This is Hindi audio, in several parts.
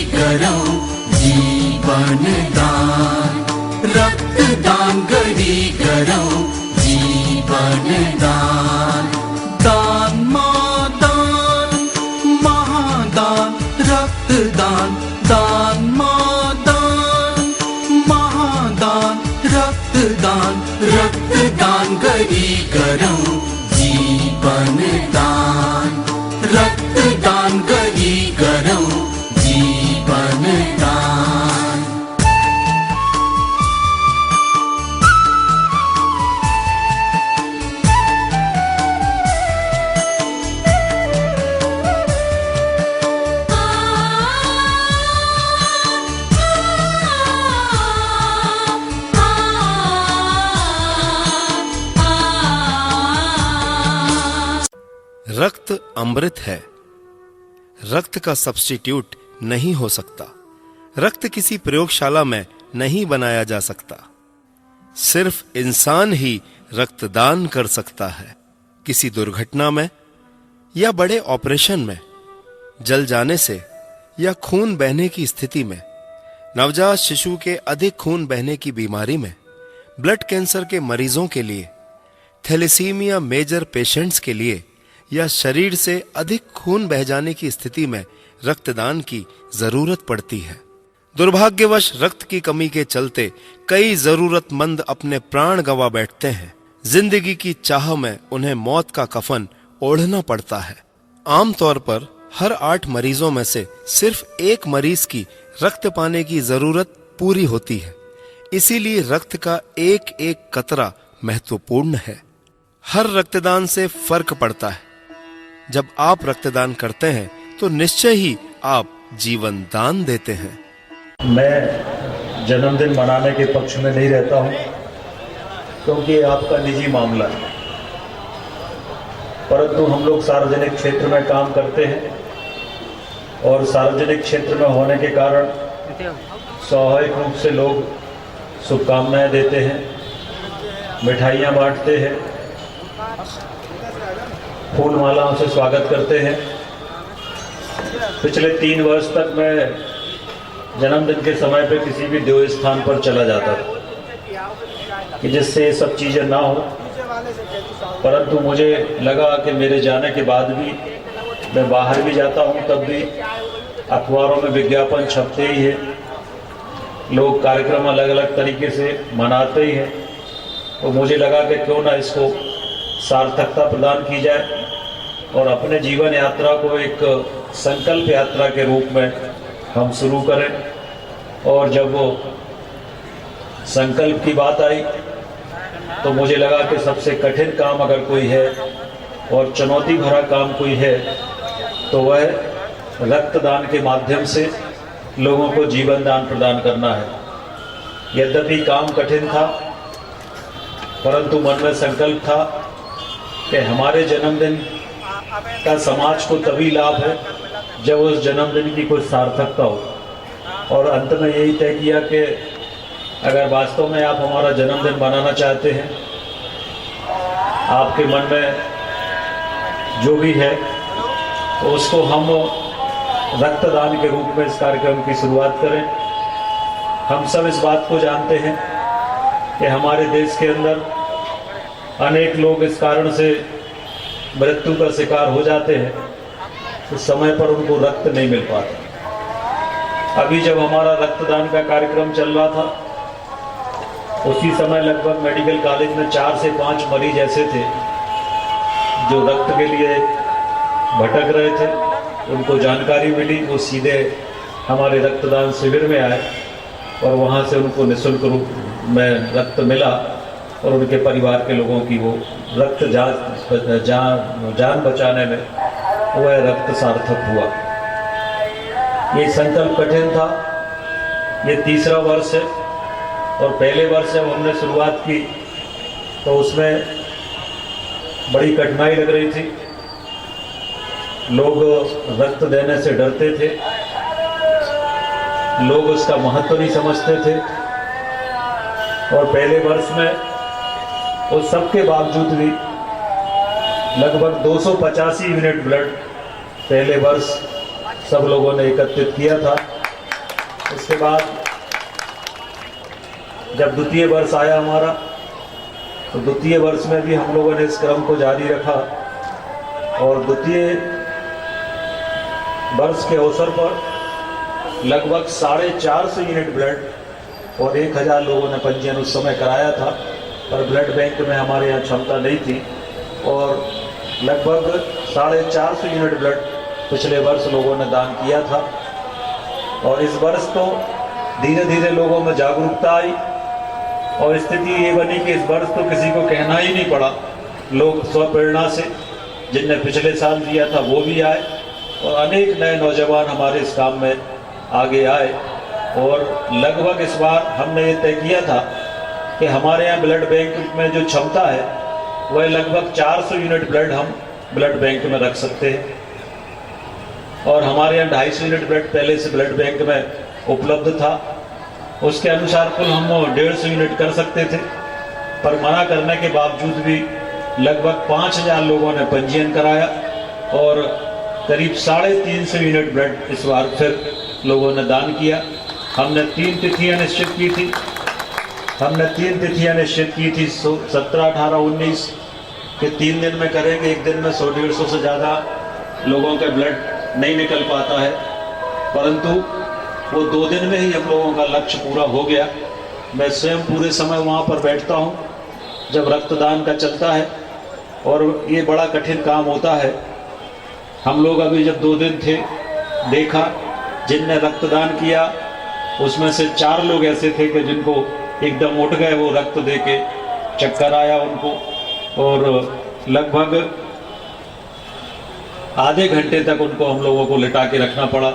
करो जीवन दान, रक्तदान गरी करो जीवन दान। दान मां दान, महादान, रक्तदान, दान मां दान, महादान, रक्तदान, रक्तदान गरी करो जीवन दान, रक्तदान गरी करो जीवन दान। रक्त अमृत है, रक्त का सब्स्टिट्यूट नहीं हो सकता। रक्त किसी प्रयोगशाला में नहीं बनाया जा सकता। सिर्फ इंसान ही रक्तदान कर सकता है। किसी दुर्घटना में या बड़े ऑपरेशन में, जल जाने से या खून बहने की स्थिति में, नवजात शिशु के अधिक खून बहने की बीमारी में, ब्लड कैंसर के मरीजों के लिए, थैलेसीमिया मेजर पेशेंट्स के लिए या शरीर से अधिक खून बह जाने की स्थिति में रक्तदान की जरूरत पड़ती है। दुर्भाग्यवश रक्त की कमी के चलते कई जरूरतमंद अपने प्राण गंवा बैठते हैं। जिंदगी की चाह में उन्हें मौत का कफन ओढ़ना पड़ता है। आमतौर पर हर 8 मरीजों में से सिर्फ 1 मरीज की रक्त पाने की जरूरत पूरी होती है। इसीलिए रक्त का एक एक कतरा महत्वपूर्ण है। हर रक्तदान से फर्क पड़ता है। जब आप रक्तदान करते हैं तो निश्चय ही आप जीवन दान देते हैं। मैं जन्मदिन मनाने के पक्ष में नहीं रहता हूं, क्योंकि आपका निजी मामला है। परंतु हम लोग सार्वजनिक क्षेत्र में काम करते हैं और सार्वजनिक क्षेत्र में होने के कारण स्वाभाविक रूप से लोग शुभकामनाएं देते हैं, मिठाइयाँ बांटते हैं, फूल मालाओं से स्वागत करते हैं। पिछले 3 वर्ष तक मैं जन्मदिन के समय पे किसी भी देव स्थान पर चला जाता था कि जिससे ये सब चीज़ें ना हो। परंतु मुझे लगा कि मेरे जाने के बाद भी मैं बाहर भी जाता हूँ, तब भी अखबारों में विज्ञापन छपते ही है, लोग कार्यक्रम अलग अलग तरीके से मनाते ही हैं। तो मुझे लगा कि क्यों ना इसको सार्थकता प्रदान की जाए और अपने जीवन यात्रा को एक संकल्प यात्रा के रूप में हम शुरू करें। और जब वो संकल्प की बात आई तो मुझे लगा कि सबसे कठिन काम अगर कोई है और चुनौती भरा काम कोई है तो वह रक्तदान के माध्यम से लोगों को जीवन दान प्रदान करना है। यद्यपि काम कठिन था, परंतु मन में संकल्प था कि हमारे जन्मदिन का समाज को तभी लाभ है जब उस जन्मदिन की कोई सार्थकता हो। और अंत में यही तय किया कि अगर वास्तव में आप हमारा जन्मदिन मनाना चाहते हैं, आपके मन में जो भी है तो उसको हम रक्तदान के रूप में इस कार्यक्रम की शुरुआत करें। हम सब इस बात को जानते हैं कि हमारे देश के अंदर अनेक लोग इस कारण से मृत्यु का शिकार हो जाते हैं तो समय पर उनको रक्त नहीं मिल पाता। अभी जब हमारा रक्तदान का कार्यक्रम चल रहा था उसी समय लगभग मेडिकल कॉलेज में 4 से 5 मरीज ऐसे थे जो रक्त के लिए भटक रहे थे। उनको जानकारी मिली, वो सीधे हमारे रक्तदान शिविर में आए और वहाँ से उनको निःशुल्क रूप में रक्त मिला और उनके परिवार के लोगों की वो रक्त जान बचाने में वह रक्त सार्थक हुआ। ये संकल्प कठिन था। ये 3रा वर्ष है और पहले वर्ष जब हमने शुरुआत की तो उसमें बड़ी कठिनाई लग रही थी। लोग रक्त देने से डरते थे, लोग उसका महत्व नहीं समझते थे। और पहले वर्ष में उस सब के बावजूद भी लगभग 285 यूनिट ब्लड पहले वर्ष सब लोगों ने एकत्रित किया था। इसके बाद जब द्वितीय वर्ष आया हमारा, तो द्वितीय वर्ष में भी हम लोगों ने इस क्रम को जारी रखा और द्वितीय वर्ष के अवसर पर लगभग 450 यूनिट ब्लड और 1000 लोगों ने पंजीयन उस समय कराया था, पर ब्लड बैंक में हमारे यहाँ क्षमता नहीं थी और लगभग 450 यूनिट ब्लड पिछले वर्ष लोगों ने दान किया था। और इस वर्ष तो धीरे धीरे लोगों में जागरूकता आई और स्थिति ये बनी कि इस वर्ष तो किसी को कहना ही नहीं पड़ा, लोग स्वप्रेरणा से जिनने पिछले साल दिया था वो भी आए और अनेक नए नौजवान हमारे इस काम में आगे आए। और लगभग इस बार हमने ये तय किया था कि हमारे यहाँ ब्लड बैंक में जो क्षमता है वह लगभग 400 यूनिट ब्लड हम ब्लड बैंक में रख सकते हैं और हमारे यहाँ 250 यूनिट ब्लड पहले से ब्लड बैंक में उपलब्ध था। उसके अनुसार कुल हम 150 यूनिट कर सकते थे, पर मना करने के बावजूद भी लगभग 5000 लोगों ने पंजीयन कराया और करीब 350 यूनिट ब्लड इस बार फिर लोगों ने दान किया। हमने 3 तिथियां निश्चित की थी। 17, 18, 19 के 3 दिन में करेंगे। एक दिन में 100-150 से ज़्यादा लोगों का ब्लड नहीं निकल पाता है, परंतु वो 2 दिन में ही हम लोगों का लक्ष्य पूरा हो गया। मैं स्वयं पूरे समय वहाँ पर बैठता हूँ जब रक्तदान का चलता है और ये बड़ा कठिन काम होता है। हम लोग अभी जब 2 दिन थे, देखा जिनने रक्तदान किया उसमें से 4 लोग ऐसे थे कि जिनको एकदम उठ गए, वो रक्त दे के चक्कर आया उनको और लगभग आधे घंटे तक उनको हम लोगों को लिटा के रखना पड़ा,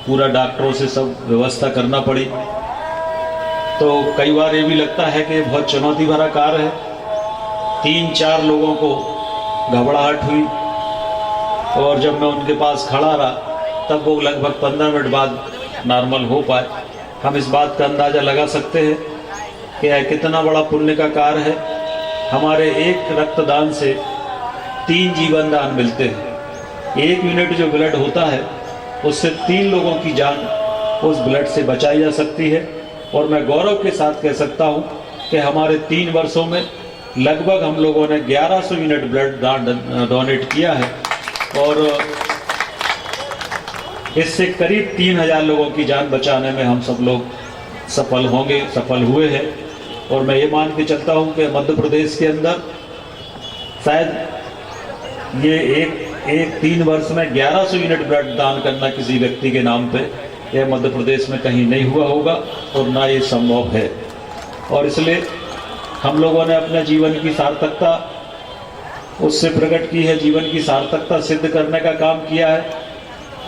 पूरा डॉक्टरों से सब व्यवस्था करना पड़ी। तो कई बार ये भी लगता है कि बहुत चुनौती भरा कार्य है। 3-4 लोगों को घबराहट हुई और जब मैं उनके पास खड़ा रहा तब वो लगभग 15 मिनट बाद नॉर्मल हो पाए। हम इस बात का अंदाज़ा लगा सकते हैं कि यह कितना बड़ा पुण्य का कार्य है। हमारे एक रक्तदान से 3 जीवन दान मिलते हैं। 1 यूनिट जो ब्लड होता है उससे 3 लोगों की जान उस ब्लड से बचाई जा सकती है। और मैं गौरव के साथ कह सकता हूँ कि हमारे 3 वर्षों में लगभग हम लोगों ने 1100 यूनिट ब्लड डोनेट किया है और इससे करीब 3000 लोगों की जान बचाने में हम सब लोग सफल हुए हैं। और मैं ये मान के चलता हूँ कि मध्य प्रदेश के अंदर शायद ये एक 3 वर्ष में 1100 यूनिट ब्लड दान करना किसी व्यक्ति के नाम पे यह मध्य प्रदेश में कहीं नहीं हुआ होगा और ना ये संभव है। और इसलिए हम लोगों ने अपने जीवन की सार्थकता उससे प्रकट की है, जीवन की सार्थकता सिद्ध करने का काम किया है।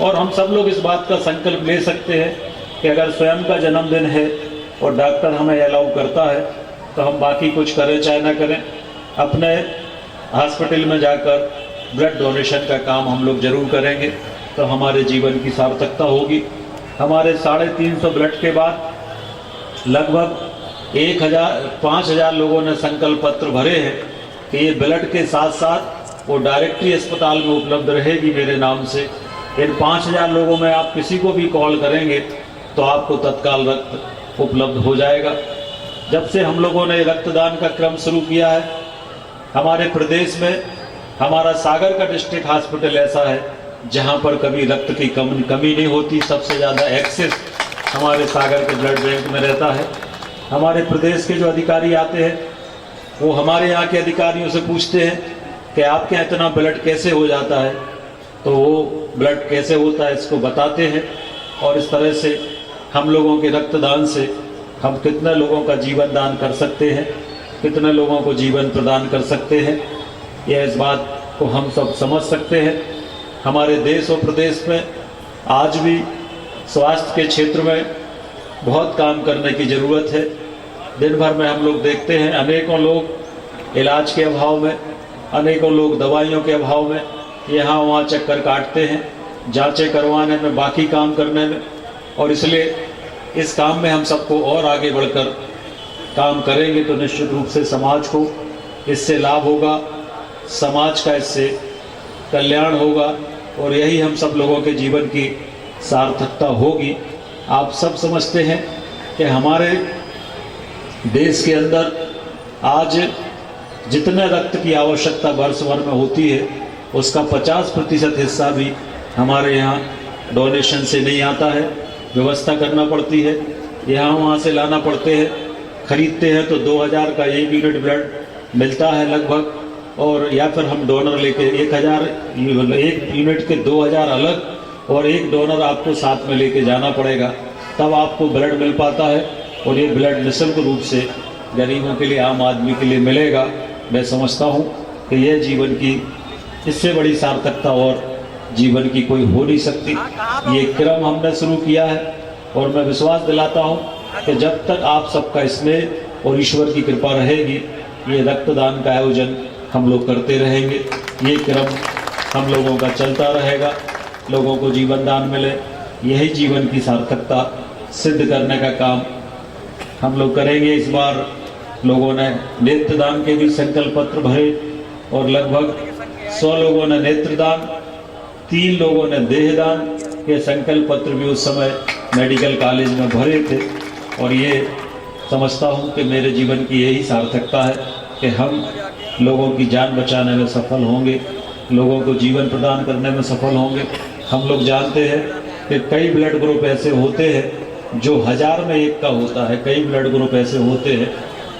और हम सब लोग इस बात का संकल्प ले सकते हैं कि अगर स्वयं का जन्मदिन है और डॉक्टर हमें अलाउ करता है तो हम बाकी कुछ करें चाहे ना करें, अपने हॉस्पिटल में जाकर ब्लड डोनेशन का काम हम लोग जरूर करेंगे तो हमारे जीवन की सार्थकता होगी। हमारे 350 ब्लड के बाद लगभग 5000 लोगों ने संकल्प पत्र भरे हैं कि ये ब्लड के साथ साथ वो डायरेक्टली अस्पताल में उपलब्ध रहेगी मेरे नाम से। इन 5000 लोगों में आप किसी को भी कॉल करेंगे तो आपको तत्काल रक्त उपलब्ध हो जाएगा। जब से हम लोगों ने रक्तदान का क्रम शुरू किया है, हमारे प्रदेश में हमारा सागर का डिस्ट्रिक्ट हॉस्पिटल ऐसा है जहां पर कभी रक्त की कमी नहीं होती। सबसे ज़्यादा एक्सेस हमारे सागर के ब्लड बैंक में रहता है। हमारे प्रदेश के जो अधिकारी आते हैं वो हमारे यहाँ के अधिकारियों से पूछते हैं कि आपके यहाँ इतना ब्लड कैसे हो जाता है, तो वो ब्लड कैसे होता है इसको बताते हैं। और इस तरह से हम लोगों के रक्तदान से हम कितने लोगों का जीवन दान कर सकते हैं, कितने लोगों को जीवन प्रदान कर सकते हैं, यह इस बात को हम सब समझ सकते हैं। हमारे देश और प्रदेश में आज भी स्वास्थ्य के क्षेत्र में बहुत काम करने की ज़रूरत है। दिन भर में हम लोग देखते हैं अनेकों लोग इलाज के अभाव में, अनेकों लोग दवाइयों के अभाव में यहाँ वहाँ चक्कर काटते हैं, जांचें करवाने में, बाकी काम करने में। और इसलिए इस काम में हम सबको और आगे बढ़कर काम करेंगे तो निश्चित रूप से समाज को इससे लाभ होगा, समाज का इससे कल्याण होगा और यही हम सब लोगों के जीवन की सार्थकता होगी। आप सब समझते हैं कि हमारे देश के अंदर आज जितने रक्त की आवश्यकता वर्ष भर में होती है उसका 50% हिस्सा भी हमारे यहाँ डोनेशन से नहीं आता है, व्यवस्था करना पड़ती है, यहाँ वहाँ से लाना पड़ते हैं। खरीदते हैं तो 2000 का 1 यूनिट ब्लड मिलता है लगभग, और या फिर हम डोनर लेके 1000 1 यूनिट के 2000 अलग और एक डोनर आपको साथ में लेके जाना पड़ेगा, तब आपको ब्लड मिल पाता है। और ये ब्लड निःशुल्क रूप से गरीबों के लिए, आम आदमी के लिए मिलेगा। मैं समझता हूँ कि यह जीवन की इससे बड़ी सार्थकता और जीवन की कोई हो नहीं सकती। ये क्रम हमने शुरू किया है और मैं विश्वास दिलाता हूँ कि जब तक आप सबका स्नेह और ईश्वर की कृपा रहेगी, ये रक्तदान का आयोजन हम लोग करते रहेंगे। ये क्रम हम लोगों का चलता रहेगा, लोगों को जीवन दान मिले, यही जीवन की सार्थकता सिद्ध करने का काम हम लोग करेंगे। इस बार लोगों ने नेत्रदान के भी संकल्प पत्र भरे और लगभग 100 लोगों ने नेत्रदान, 3 लोगों ने देहदान के संकल्प पत्र भी उस समय मेडिकल कॉलेज में भरे थे। और ये समझता हूँ कि मेरे जीवन की यही सार्थकता है कि हम लोगों की जान बचाने में सफल होंगे, लोगों को जीवन प्रदान करने में सफल होंगे। हम लोग जानते हैं कि कई ब्लड ग्रुप ऐसे होते हैं जो 1000 में 1 का होता है, कई ब्लड ग्रुप ऐसे होते हैं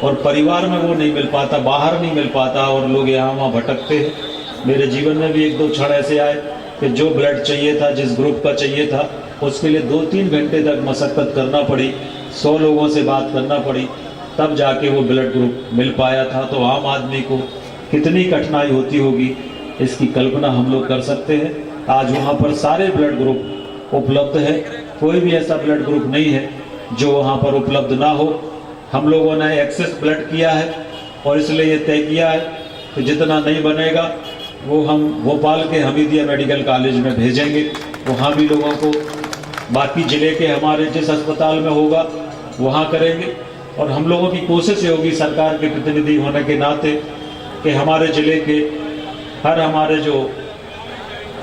और परिवार में वो नहीं मिल पाता, बाहर नहीं मिल पाता और लोग यहाँ वहाँ भटकते हैं। मेरे जीवन में भी 1-2 क्षण ऐसे आए कि जो ब्लड चाहिए था, जिस ग्रुप का चाहिए था, उसके लिए 2-3 घंटे तक मशक्कत करना पड़ी, 100 लोगों से बात करना पड़ी, तब जाके वो ब्लड ग्रुप मिल पाया था। तो आम आदमी को कितनी कठिनाई होती होगी, इसकी कल्पना हम लोग कर सकते हैं। आज वहाँ पर सारे ब्लड ग्रुप उपलब्ध है, कोई भी ऐसा ब्लड ग्रुप नहीं है जो वहाँ पर उपलब्ध ना हो। हम लोगों ने एक्सेस ब्लड किया है और इसलिए ये तय किया है कि जितना नहीं बनेगा वो हम भोपाल के हमीदिया मेडिकल कॉलेज में भेजेंगे। वहाँ भी लोगों को बाकी ज़िले के हमारे जिस अस्पताल में होगा वहाँ करेंगे। और हम लोगों की कोशिश होगी सरकार के प्रतिनिधि होने के नाते कि हमारे ज़िले के हर हमारे जो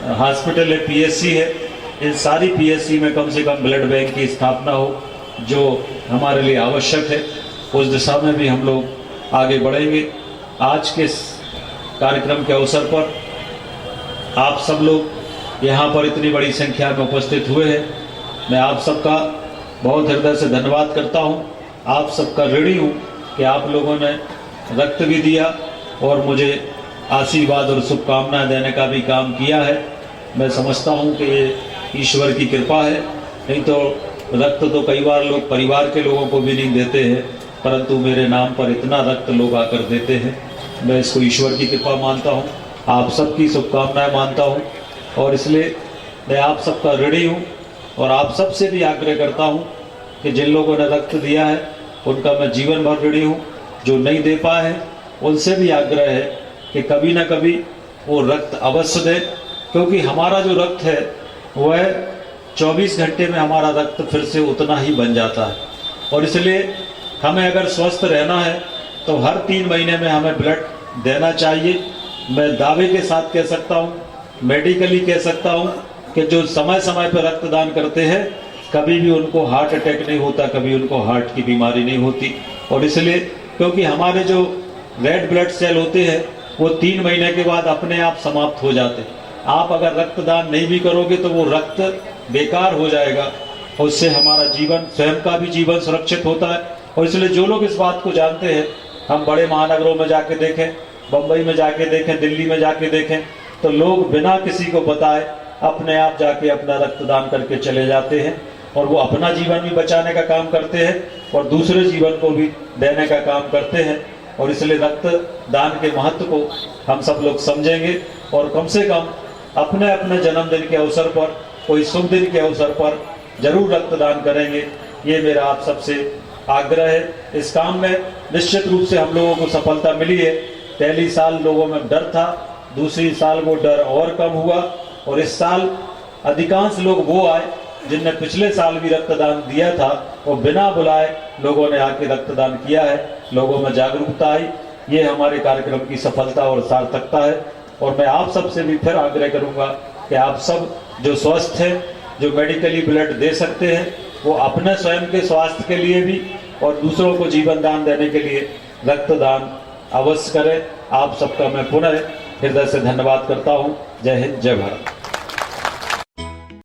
हॉस्पिटल है, पीएचसी है, इन सारी पीएचसी में कम से कम ब्लड बैंक की स्थापना हो, जो हमारे लिए आवश्यक है। उस दिशा में भी हम लोग आगे बढ़ेंगे। आज के कार्यक्रम के अवसर पर आप सब लोग यहाँ पर इतनी बड़ी संख्या में उपस्थित हुए हैं, मैं आप सबका बहुत हृदय से धन्यवाद करता हूँ। आप सबका ऋणी हूँ कि आप लोगों ने रक्त भी दिया और मुझे आशीर्वाद और शुभकामनाएं देने का भी काम किया है। मैं समझता हूँ कि ये ईश्वर की कृपा है, नहीं तो रक्त तो कई बार लोग परिवार के लोगों को भी नहीं देते हैं, परंतु मेरे नाम पर इतना रक्त लोग आकर देते हैं। मैं इसको ईश्वर की कृपा मानता हूँ, आप सबकी शुभकामनाएं मानता हूँ और इसलिए मैं आप सबका ऋणी हूँ। और आप सबसे भी आग्रह करता हूँ कि जिन लोगों ने रक्त दिया है उनका मैं जीवन भर ऋणी हूँ, जो नहीं दे पाए हैं उनसे भी आग्रह है कि कभी ना कभी वो रक्त अवश्य दें, क्योंकि हमारा जो रक्त है वह 24 घंटे में हमारा रक्त फिर से उतना ही बन जाता है। और इसलिए हमें अगर स्वस्थ रहना है तो हर 3 महीने में हमें ब्लड देना चाहिए। मैं दावे के साथ कह सकता हूँ, मेडिकली कह सकता हूँ कि जो समय समय पर रक्तदान करते हैं कभी भी उनको हार्ट अटैक नहीं होता, कभी उनको हार्ट की बीमारी नहीं होती। और इसलिए क्योंकि हमारे जो रेड ब्लड सेल होते हैं वो 3 महीने के बाद अपने आप समाप्त हो जाते हैं। आप अगर रक्तदान नहीं भी करोगे तो वो रक्त बेकार हो जाएगा और उससे हमारा जीवन, स्वयं का भी जीवन सुरक्षित होता है। और इसलिए जो लोग इस बात को जानते हैं, हम बड़े महानगरों में जाके देखें, बम्बई में जाके देखें, दिल्ली में जाके देखें, तो लोग बिना किसी को बताए अपने आप जाके अपना रक्तदान करके चले जाते हैं और वो अपना जीवन भी बचाने का काम करते हैं और दूसरे जीवन को भी देने का काम करते हैं। और इसलिए रक्तदान के महत्व को हम सब लोग समझेंगे और कम से कम अपने अपने जन्मदिन के अवसर पर, कोई शुभ दिन के अवसर पर जरूर रक्तदान करेंगे। ये मेरा आप सबसे आग्रह है। इस काम में निश्चित रूप से हम लोगों को सफलता मिली है। पहली साल लोगों में डर था, दूसरी साल वो डर और कम हुआ और इस साल अधिकांश लोग वो आए जिनने पिछले साल भी रक्तदान दिया था, वो बिना बुलाए लोगों ने आके रक्तदान किया है। लोगों में जागरूकता आई, ये हमारे कार्यक्रम की सफलता और सार्थकता है। और मैं आप सब से भी फिर आग्रह करूंगा कि आप सब जो स्वस्थ हैं, जो मेडिकली ब्लड दे सकते हैं, वो अपने स्वयं के स्वास्थ्य के लिए भी और दूसरों को जीवन दान देने के लिए रक्तदान अवश्य करें। आप सबका मैं पुनः हृदय से धन्यवाद करता हूँ। जय हिंद, जय भारत।